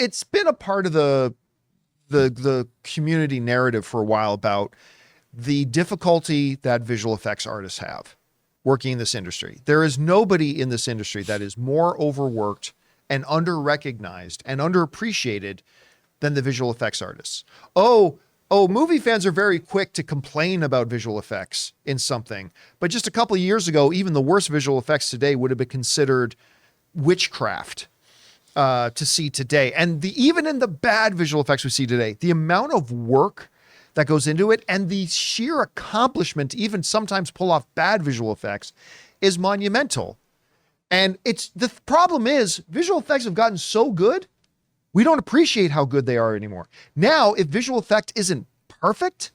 it's been a part of the community narrative for a while about the difficulty that visual effects artists have working in this industry. There is nobody in this industry that is more overworked and under-recognized and underappreciated than the visual effects artists. Oh, movie fans are very quick to complain about visual effects in something. But just a couple of years ago, even the worst visual effects today would have been considered witchcraft to see today. And even in the bad visual effects we see today, the amount of work that goes into it and the sheer accomplishment to even sometimes pull off bad visual effects is monumental. And the problem is visual effects have gotten so good, we don't appreciate how good they are anymore. Now, if visual effect isn't perfect,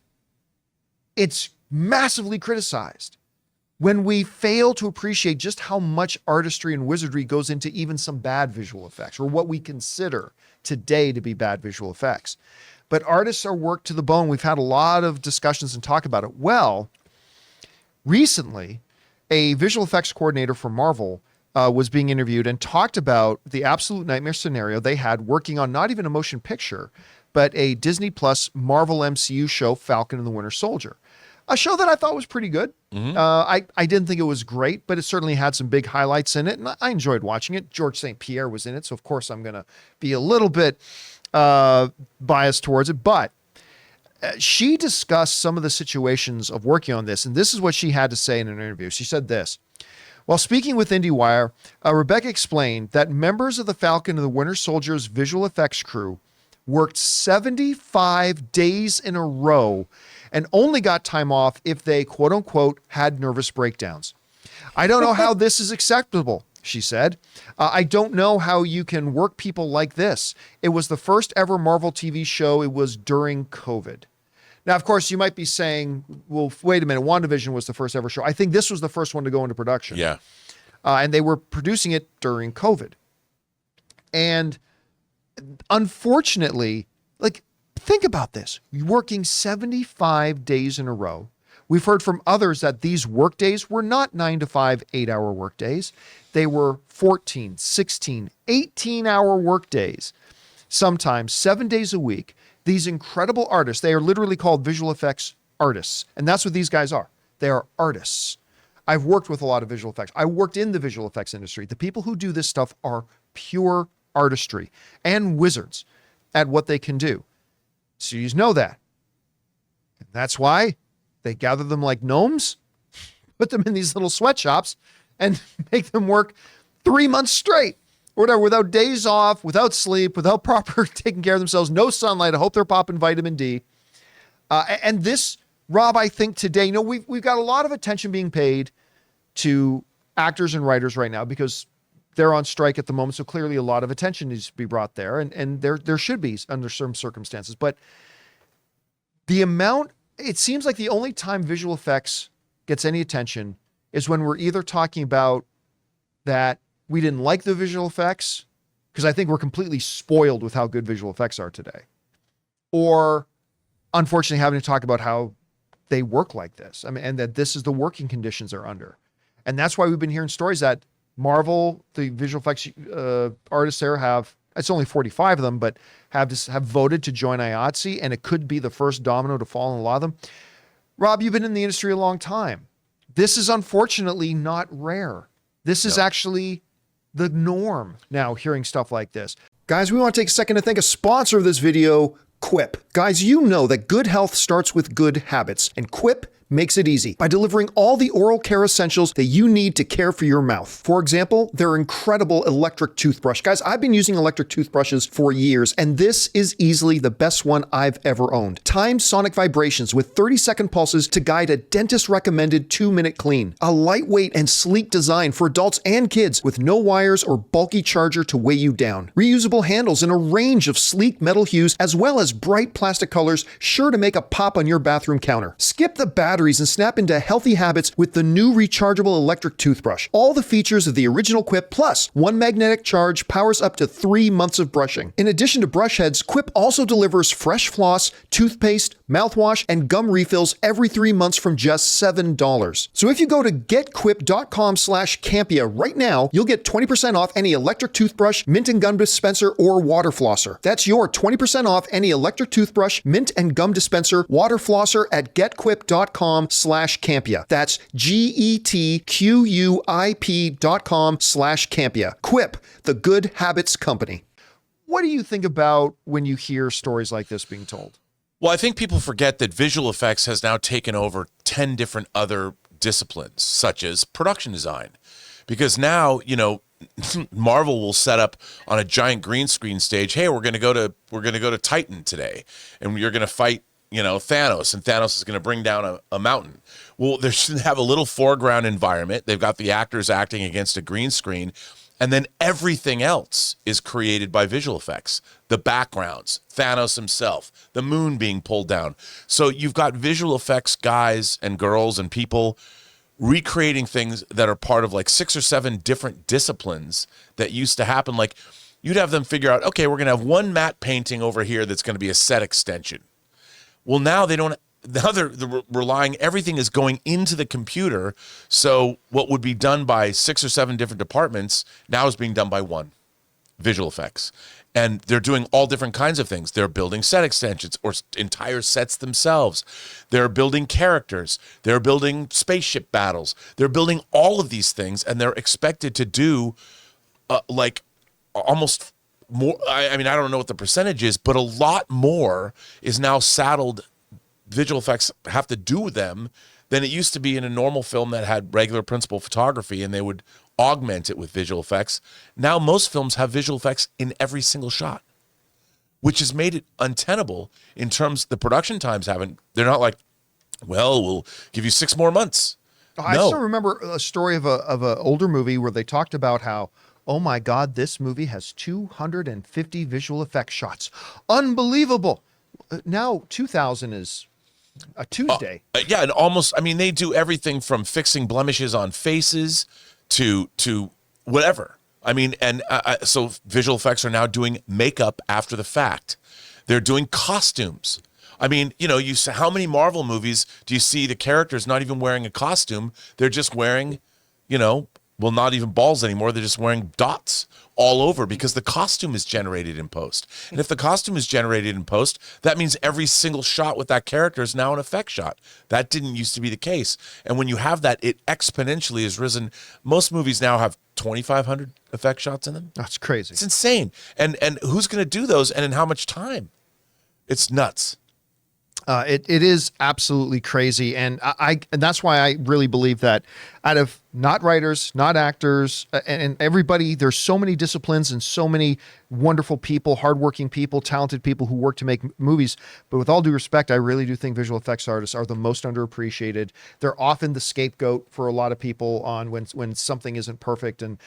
it's massively criticized. When we fail to appreciate just how much artistry and wizardry goes into even some bad visual effects, or what we consider today to be bad visual effects. But artists are worked to the bone. We've had a lot of discussions and talk about it. Well, recently, a visual effects coordinator for Marvel was being interviewed and talked about the absolute nightmare scenario they had working on not even a motion picture, but a Disney Plus Marvel MCU show, Falcon and the Winter Soldier. A show that I thought was pretty good. Mm-hmm. I didn't think it was great, but it certainly had some big highlights in it, and I enjoyed watching it. George St. Pierre was in it, so of course I'm going to be a little bit biased towards it. But she discussed some of the situations of working on this, and this is what she had to say in an interview. She said this: while speaking with IndieWire, Rebecca explained that members of the Falcon and the Winter Soldier's visual effects crew worked 75 days in a row and only got time off if they, quote unquote, had nervous breakdowns. I don't know how this is acceptable, she said. I don't know how you can work people like this. It was the first ever Marvel TV show. It was during COVID. Now, of course, you might be saying, well, wait a minute, WandaVision was the first ever show. I think this was the first one to go into production. Yeah. And they were producing it during COVID. And unfortunately, think about this. You're working 75 days in a row. We've heard from others that these work days were not 9 to 5, 8-hour work days. They were 14, 16, 18-hour work days, sometimes 7 days a week. These incredible artists, they are literally called visual effects artists. And that's what these guys are. They are artists. I've worked with a lot of visual effects. I worked in the visual effects industry. The people who do this stuff are pure artistry and wizards at what they can do. So you know that. And that's why they gather them like gnomes, put them in these little sweatshops, and make them work 3 months straight or whatever, without days off, without sleep, without proper taking care of themselves, no sunlight. I hope they're popping vitamin D. And this, Rob, I think today, we've got a lot of attention being paid to actors and writers right now because they're on strike at the moment. So clearly a lot of attention needs to be brought there. And there should be under some circumstances. But the amount, it seems like the only time visual effects gets any attention is when we're either talking about that we didn't like the visual effects, because I think we're completely spoiled with how good visual effects are today, or unfortunately having to talk about how they work like this. I mean, and that this is the working conditions they're under. And that's why we've been hearing stories that Marvel, the visual effects artists there have, it's only 45 of them, but have voted to join IATSE, and it could be the first domino to fall in a lot of them. Rob, you've been in the industry a long time. This is unfortunately not rare. This is actually the norm now, hearing stuff like this. Guys, we want to take a second to thank a sponsor of this video, Quip. Guys, you know that good health starts with good habits, and Quip makes it easy by delivering all the oral care essentials that you need to care for your mouth. For example, their incredible electric toothbrush. Guys, I've been using electric toothbrushes for years, and this is easily the best one I've ever owned. Timed sonic vibrations with 30-second pulses to guide a dentist-recommended 2-minute clean. A lightweight and sleek design for adults and kids with no wires or bulky charger to weigh you down. Reusable handles in a range of sleek metal hues, as well as bright plastic colors sure to make a pop on your bathroom counter. Skip the battery batteries and snap into healthy habits with the new rechargeable electric toothbrush. All the features of the original Quip, plus one magnetic charge powers up to 3 months of brushing. In addition to brush heads, Quip also delivers fresh floss, toothpaste, mouthwash, and gum refills every 3 months from just $7. So if you go to getquip.com/Campea right now, you'll get 20% off any electric toothbrush, mint and gum dispenser, or water flosser. That's your 20% off any electric toothbrush, mint and gum dispenser, water flosser at getquip.com/Campea. That's GETQUIP.com/Campea. Quip, the good habits company. What do you think about when you hear stories like this being told? Well, I think people forget that visual effects has now taken over 10 different other disciplines, such as production design. Because now, you know, Marvel will set up on a giant green screen stage, hey, we're going to go to Titan today, and you're going to fight, you know, Thanos, and Thanos is going to bring down a mountain. Well, they should have a little foreground environment. They've got the actors acting against a green screen, and then everything else is created by visual effects. The backgrounds, Thanos himself, the moon being pulled down. So you've got visual effects guys and girls and people recreating things that are part of like 6 or 7 different disciplines that used to happen. Like you'd have them figure out, okay, we're going to have one matte painting over here that's going to be a set extension. Well, now they don't. Now they're relying, everything is going into the computer. So what would be done by 6 or 7 different departments now is being done by one, visual effects. And they're doing all different kinds of things. They're building set extensions or entire sets themselves. They're building characters. They're building spaceship battles. They're building all of these things, and they're expected to do like almost more. I mean, I don't know what the percentage is, but a lot more is now saddled. Visual effects have to do with them than it used to be in a normal film that had regular principal photography and they would augment it with visual effects. Now most films have visual effects in every single shot, which has made it untenable in terms the production times haven't. They're not like, well, we'll give you 6 more months. I still remember a story of a older movie where they talked about how, oh my God, this movie has 250 visual effects shots. Unbelievable. Now 2000 is a Tuesday. Yeah, and almost, I mean, they do everything from fixing blemishes on faces to whatever. I mean, and so visual effects are now doing makeup after the fact. They're doing costumes. I mean, you know, how many Marvel movies do you see the characters not even wearing a costume? They're just wearing, you know, well, not even balls anymore. They're just wearing dots all over because the costume is generated in post. And if the costume is generated in post, that means every single shot with that character is now an effect shot. That didn't used to be the case. And when you have that, it exponentially has risen. Most movies now have 2,500 effect shots in them. That's crazy. It's insane. And who's going to do those and in how much time? It's nuts. It is absolutely crazy, and and that's why I really believe that out of not writers, not actors, and everybody, there's so many disciplines and so many wonderful people, hardworking people, talented people who work to make movies. But with all due respect, I really do think visual effects artists are the most underappreciated. They're often the scapegoat for a lot of people on when something isn't perfect, and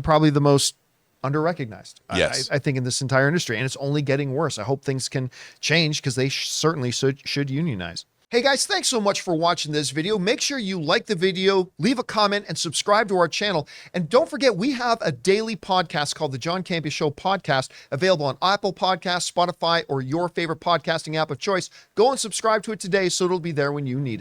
probably the most underrecognized, yes. I think, in this entire industry, and it's only getting worse. I hope things can change because they certainly should unionize. Hey guys, thanks so much for watching this video. Make sure you like the video, leave a comment, and subscribe to our channel. And don't forget, we have a daily podcast called the John Campea Show podcast, available on Apple Podcasts, Spotify, or your favorite podcasting app of choice. Go and subscribe to it today so it'll be there when you need it.